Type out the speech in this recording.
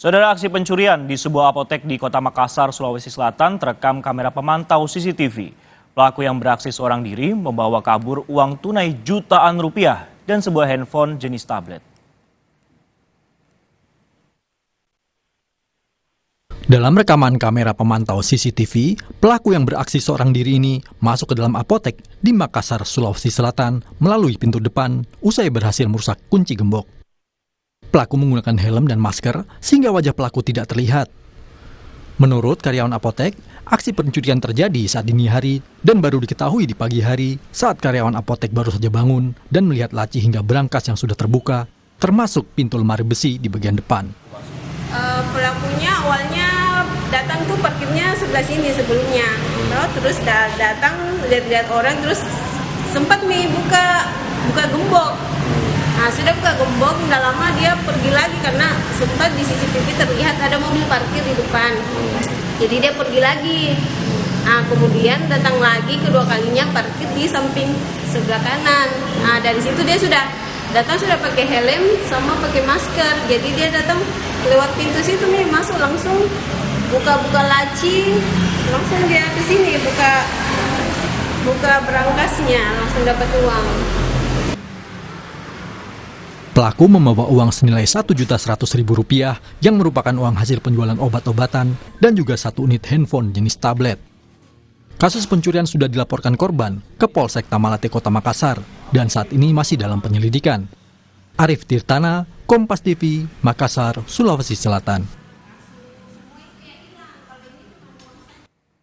Saudara, aksi pencurian di sebuah apotek di Kota Makassar, Sulawesi Selatan terekam kamera pemantau CCTV. Pelaku yang beraksi seorang diri membawa kabur uang tunai jutaan rupiah dan sebuah handphone jenis tablet. Dalam rekaman kamera pemantau CCTV, pelaku yang beraksi seorang diri ini masuk ke dalam apotek di Makassar, Sulawesi Selatan melalui pintu depan usai berhasil merusak kunci gembok. Pelaku menggunakan helm dan masker sehingga wajah pelaku tidak terlihat. Menurut karyawan apotek, aksi pencurian terjadi saat dini hari dan baru diketahui di pagi hari saat karyawan apotek baru saja bangun dan melihat laci hingga brankas yang sudah terbuka, termasuk pintu lemari besi di bagian depan. Pelakunya awalnya datang tuh parkirnya sebelah sini sebelumnya, terus datang lihat-lihat orang, terus sempat nih buka gembok. Nah, sudah buka gembok, nggak lama dia pergi lagi karena sempat di CCTV terlihat ada mobil parkir di depan. Jadi dia pergi lagi. Nah, kemudian datang lagi kedua kalinya parkir di samping sebelah kanan. Nah, dari situ dia sudah pakai helm sama pakai masker. Jadi dia datang lewat pintu situ nih, masuk langsung buka laci, langsung dia ke sini buka berangkasnya, langsung dapat uang. Pelaku membawa uang senilai Rp1.100.000 yang merupakan uang hasil penjualan obat-obatan dan juga satu unit handphone jenis tablet. Kasus pencurian sudah dilaporkan korban ke Polsek Tamalate Kota Makassar dan saat ini masih dalam penyelidikan. Arif Tirtana, Kompas TV, Makassar, Sulawesi Selatan.